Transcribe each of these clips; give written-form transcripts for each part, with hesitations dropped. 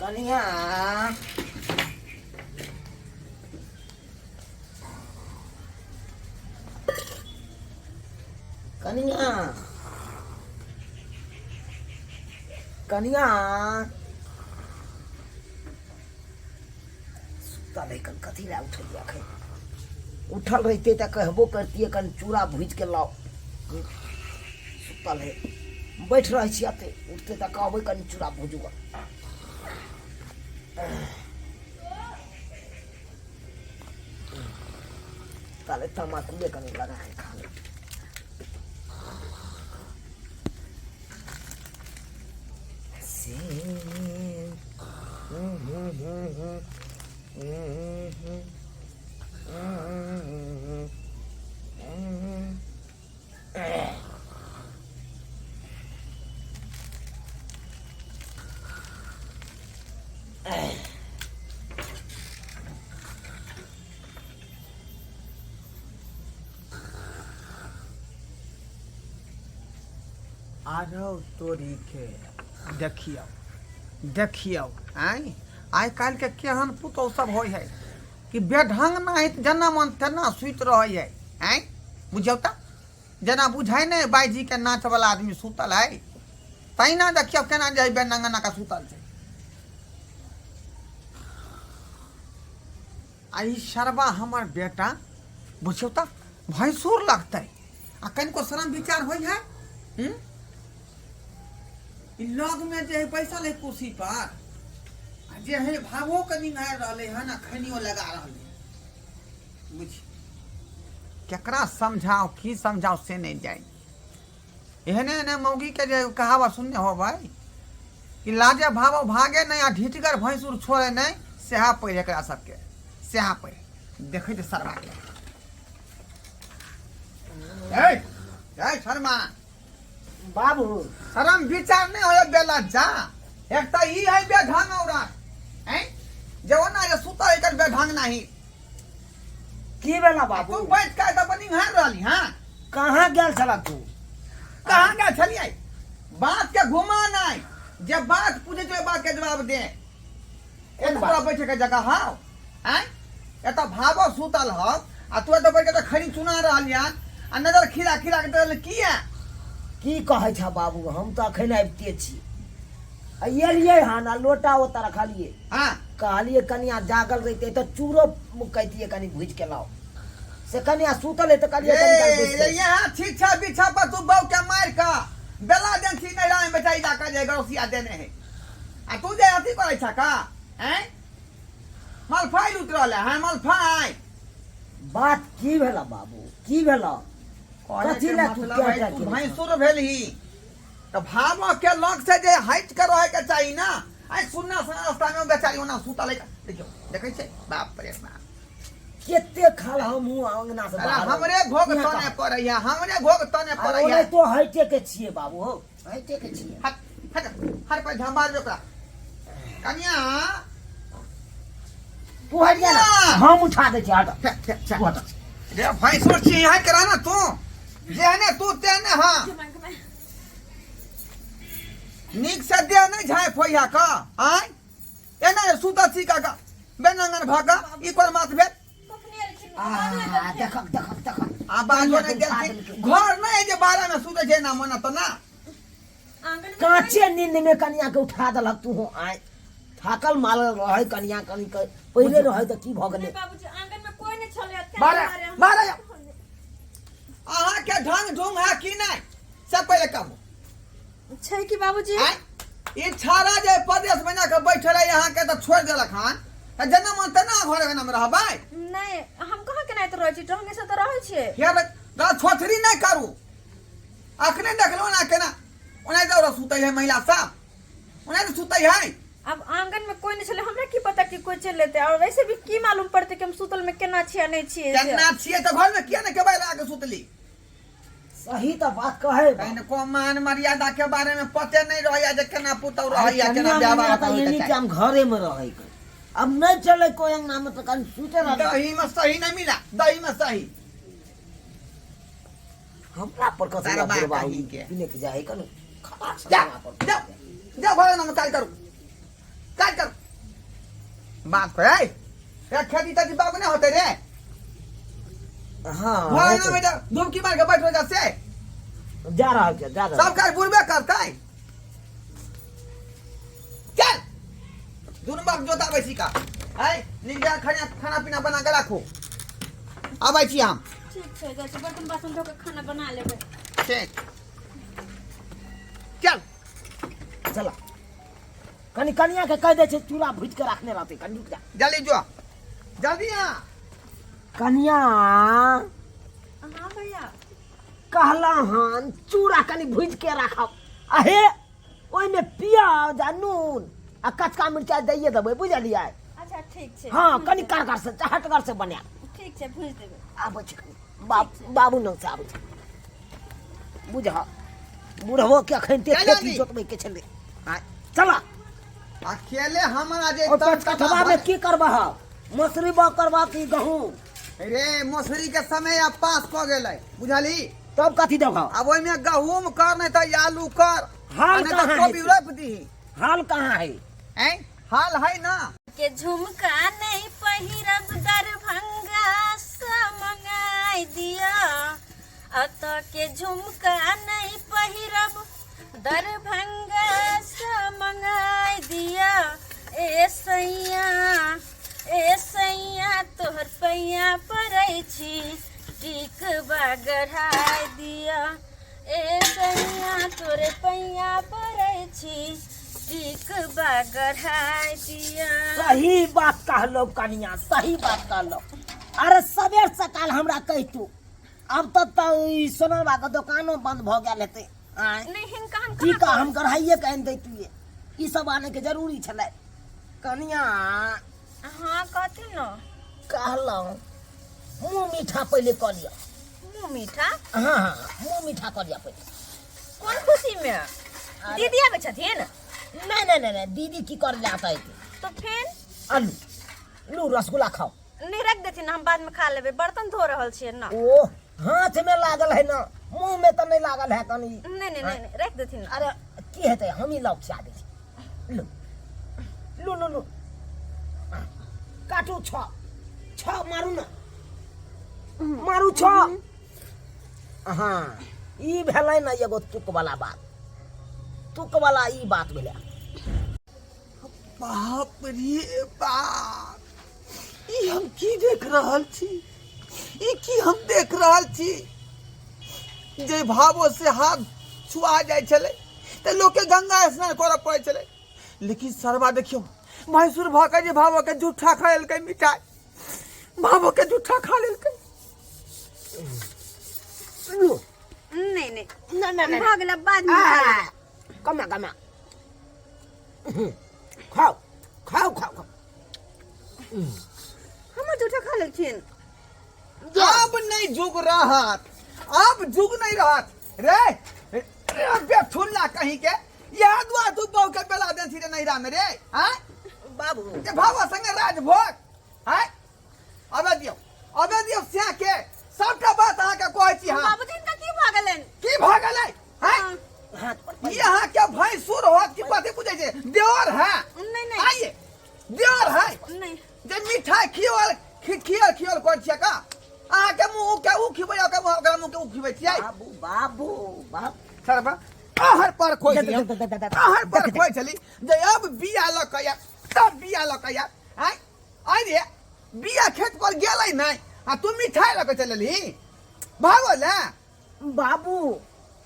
कनिया कनिया कनिया सुता लेकिन कथी ला उठल रखे उठल रहते तो कहबो करती कन चूड़ा भूज के लाओ सुतल है बैठ रहे छियाते उठते तो कहबे कन चूड़ा भूजुआ ताले तमाकू लेकर लगा है खा ले आरो तोरी के देखियो देखियो आई आइ काल्हि के केहन पुतौ सब होइ है कि बेढंग नहीं जना मन तेना सुत रहे है आई बुझौ त जना बुझाई नहीं बाईजी के नाच वाला आदमी सुतल है तैना देखियो केना जे बेनंगना का सुतल छै आई शरबा हमर बेटा बुझौ त भैंसुर लगतै आ कनिको शरम विचार होइ है लग में जे बैसल है कुर्सी पर जे है भावो के निंगार रहले है ना खनियो लगा रहले बुझ केकरा समझाओ की समझाओ से नहीं जाए एहने ने मौगी के जे कहावत सुनने हो भाई कि लाजे भावो भागे नहीं आ ढिठगर भैंसुर छोड़े नहीं सेहा पे एकरा सबके सेहा पे देखे जे शर्मा के ए शर्मा बाबू शरम विचार नहीं हो बेला जा एक तो ई है बेढंग औरत हैं जवना ये सुता एकर बेढंग नहीं की बेला बाबू तू बैठ के त बनी हार रहली हां कहां गेल छला तू कहां गेल छलियै बात के घुमा नहीं जब बात पूछे तो बात के जवाब दे एक तोरा बैठे के जगह हां हैं ए त भागो सुतल ह आ तू त बैठ के त खरी चुना रहलिया आ नजर खिरा खिरा के देल किया की कहे छ बाबू हम तो अखन आबिते छी एलिए हाँ ना लोटा ओता रखलिए हां कहलिए कनिया जागल रहते तो चूरो कहतिए कनी भूज के लाओ से कनिया सुतल है तो कहलिए ये यहाँ छिछा बिछा पर तू बौ के मार का बेला दिन थी नहीं राय बेचाई जा का जे गौसिया देने है आ तू जे अथी करे छ का हैं मलफाई उतरल है मलफाई बात की भेला बाबू की भेला कथी ला तू क्या तू भैंसुर भेलही तो भावो के लग से जे हट के रहे के चाहिए ना आई सुनना सुना रास्ता में बेचारी ओना सुतल है देखियो देखै छै बाप रे बाप केते खाल हम अंगना से बाहर हमरे भोग तने पड़ैया हमरे भोग तने पड़ैया ओने तो हटे के छिए बाबू हो हटे के छिए हट हर पे धमार ओकरा कन्या तू हट जा हम उठा दे छी हट रे भैंसुर छी हट करा ना तू जेने तू तेने हां निक से दे नहीं झाय फोया का आय एना सुता छी का बेनंगन भागा ई कोन मात भेल देख आ बाजो ने गेल घर नहीं जे बारे में सुते जे ना मना तो ना कांचे नींद में कनिया के उठा दलक तू हो आय थाकल माल रहे कनिया कनी के पहिले रहे त की भ गेलै बाबूजी आंगन में कोई नहीं छले बारे बारे आहा के ढंग ढूंग है की नहीं सब पहले कहू छै कि बाबूजी ई छाड़ा जे प्रदेश बना के बैठल है यहाँ के तो छोड़ देलक हां जना मन तना घर में रहबै नहीं हम कहां के नहीं तो रहै छी ढंग से तो रहै छी यार दा छोथरी नहीं करू अखने देखलो ना केना ओने दौड़ सुतै है महिला सब ओने तो सुतै है अब आंगन में कोई नहीं छले हमरा की पता कि कोई चल लेते और वैसे भी की मालूम पड़ते कि हम सुतल में केना छिया नहीं छिए केना छिए तो घर में किया ने के बैला के सुतली सही तो बात कहे कहीं को मान मर्यादा के बारे में पते नहीं रहया जे केना पुतौ रहया केना व्यवहार यानी कि हम घरे में रहै अब नहीं चले कोई अंगना में तो कन सुते रह दही में सही नहीं मिला दही में सही हमरा पर कथि सारा बात बाबू कही के। पीने के जाए कन खा जा जा घर में काल करू बात पे ए खेती तती बाबू ने होते रे हाँ भाई ना बेटा धूप की मार के बैठ जा से जा रहा है जा रहा सब का बुरबे करता है चल दोनों बाप जोता बैसी का है निजा खाना पीना बना के रखो अब आई छी हम ठीक छै जा बर्तन बासन धो के खाना बना लेबै ठीक चल चला कनी कनिया के कह दे छे चूड़ा भूज के रखने रहते कनी रुक जा जल्दी जो जल्दी आ कनिया हाँ भैया कहला हन चूड़ा कनी भूज के रखब अहे ओइ में प्याज आ नून आ कचका मिर्चाई दैए देबै बुझलियै अच्छा ठीक छै हाँ कनी कारगर से हटगर से बना ठीक छै भूज देबै आबै छै बाबू न से आबै छै बुझा बुढ़बो के अखन ते चला खेती दी। जोतबै के छले चला अकेले हमारा जे और कठवा में की करबह मसरी बा करबा की गहूम रे मसूरी के समय अब पास क गेलै बुझली तब कथी देबह अब ओइ में गहूम कर नहीं तो आलू कर हाल नहीं तो कहाँ है? कोबी रोप दी हाल कहाँ है हैं हाल है ना के झुमका नहीं पहिरब दरभंगा से मंगाई दिया अत के झुमका नहीं पहिरब दरभंगा से मंगाई दिया ए सैया तोहर पैया पड़ै छी टिक गढ़ाई दिया ए सैया तोरे पैया पड़ै छी टिक गढ़ाई दिया सही बात कहलो कनिया सही बात कहलो अरे सबेर सकाल हमरा कह तू अब तो सोनरबा के दुकानो बंद भ गेल हेते नहीं हिनका हम की का हम गढ़ाइए के आनि दैतिए ई सब आने के जरूरी छलै कनिया हाँ कहती न कहलौ मुंह मीठा पहले क लिया मुँह मीठा हाँ हाँ मुंह मीठा क लिया पहले कौन खुशी में दीदी आबे छथिन नहीं दीदी की कर ले आता है तो फिर आलू लू रसगुल्ला खाओ नहीं रख देथिन हम बाद में खा लेबे बर्तन धो रहल छियै ना ओ हाथ में लागल है ना मुंह में तो नहीं लागल है कनी नहीं रख देथिन अरे की हेतै हम ही लौक से आबै छी लू लू लू लू काटू छ मारू ना मारू छ हाँ ई भेलै ना एगो तुक वाला बात तुक वाला ई बात भेलै बाप रे बाप ई हम की देख रहल छी ई की हम देख रहल छी जे भावो से हाथ छुआ जाय छले त लोग के गंगा स्नान करऽ पड़े छले लेकिन सरवा देखियो भैंसुर भाका जे भावो के जूठा खा लेलकै मिठाई भावो के जूठा खा लेलकै लू नहीं ना भऽ गेलै बाद में खा लेबै। कमा खाओ खाओ खाओ खाओ हमर जूठा खा लेलखिन अब नहीं जुग रहत अब जुग नहीं रहत रे बेठुल्ला कहीं के याद हुआ तू बहु के बेला देन थी नैरा में रे हैं बाबू जे भावा संगे राजभोग हैं अबे दियो स्या के सबटा बात अहाँ के कहै छी हां बाबूजी इनका की भऽ गेलनि की भ गेलै हैं हाथ पर यहाँ के भैंसुर होत की कथि बुझै छै देवर है नहीं आइए देवर है नहीं जे मिठाई खियोल कर छियै का अहाँ के मुंह के उ खिबै के मुंह के उ खिबै छियै बाबू सरबा आहर पर खोइ आहर पर खोइ चली जे अब बिया ल कया तब बिया ल कया आई रे बिया खेत पर गेलै नहीं आ तू मिठाई ल के चलली भागो ले बाबू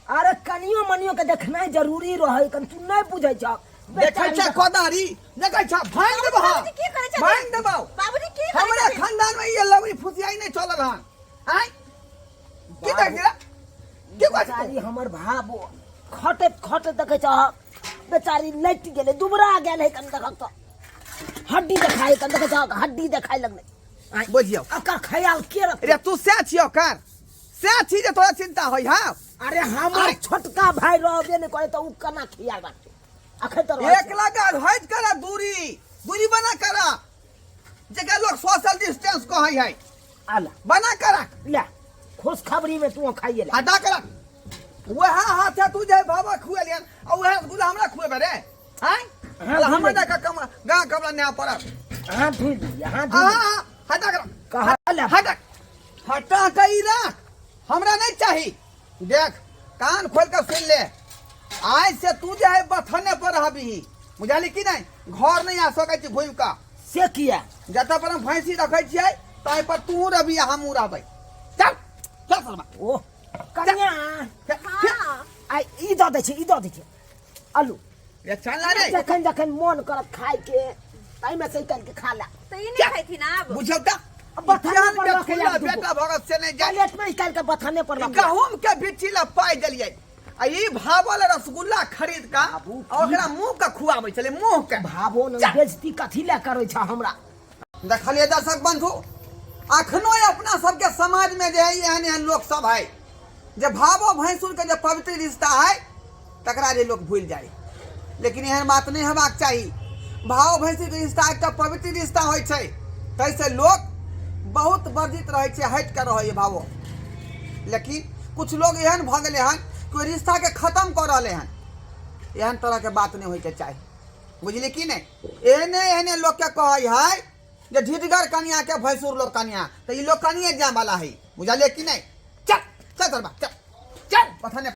अरे कनियो मनियो के देखनाइ जरूरी रहै कन तू नहीं बुझै छ देखै छ कोदारी देखै छ भांग देबो बाबूजी की करै छथिन? भांग देबो बाबूजी की करै हमरे छथिन? खानदान में ये लवरी फुसियाई नहीं चलल हन आई की देख दिला की बात बेचारी हमर भाबो खटत देखै छ बेचारी लटि गेलै दुबरा गेल है कन देखक त हड्डी देखाय कन देखै छ हड्डी देखाय लगलै बुझियो अकर ख्याल के रख रे तू से छियो कर से छी जे तोरा चिंता होई हां अरे हमर छोटका भाई रहबे नहीं करे त उ कना खियाल बाटे अखन त एक लगा हट करा दूरी बना करा जगह लोग सोशल डिस्टेंस कहै है आला बना करा ले खुश खबरी में तू खाइए ले हटा करा वह हाथ है तू जे बाबा खुएलियन और वह गुला हमरा खुएबे रे हैं हमरा का कम गा कमला नया पड़ा हाथ धो लिया हाथ धो हाँ हटा कर कहा हटा हटा कई रख हमरा नहीं चाहिए देख कान खोल कर सुन ले आज से तू जो है बथने पर रहबी बुझाली कि नहीं घर नहीं आ सकै छी घुम का से किया जतऽ पर हम भैंसी रखै छियै ताहि पर तू रहबी हमहूँ रहबै चल चल शर्मा ओ कन्या हाँ आ ई दऽ दै छै ई दऽ दै छै आलू ये चल ना रे जखन जखन मन करत खाय के ताहि में से निकाल के खा ला तो ये नहीं खाई थी ना अब बुझौ त बथाने पर रखे खुला यार बेटा भगत से नहीं जा प्लेट में निकाल के बथाने पर रख गहूम के बिच्ची ला पाई देलियै आ ई भावल रसगुल्ला खरीद का बाबू, और ओकरा मुंह के खुआबै छलै मुंह के भावो न जा। बेइज्जती कथी ला करै छ हमरा देखलिए दर्शक बंधु अखनो अपना सबके समाज में जे है एहन एहन लोग सब है जे भावो भैंसुर के जे पवित्र रिश्ता है तकरा जे लोग भूल जाए लेकिन एहन बात नहीं हेबाक चाही भाव भैंसुर के रिश्ता एकटा पवित्र रिश्ता होइ छै तैसे लोग बहुत वर्जित रहे छै हट के रहे भावो लेकिन कुछ लोग एहन भ गेले हन कि ओइ रिश्ता के खत्म कर रहले हन एहन तरह के बात नहीं होइ के चाही बुझली कि नहीं एहने एहने लोग के कहै है जे ढिठगर कनिया के भैंसुर लोग कनिया तो ई लोग कनिए जाए वाला है बुझलिए कि नहीं चल चल चल चल चल पथने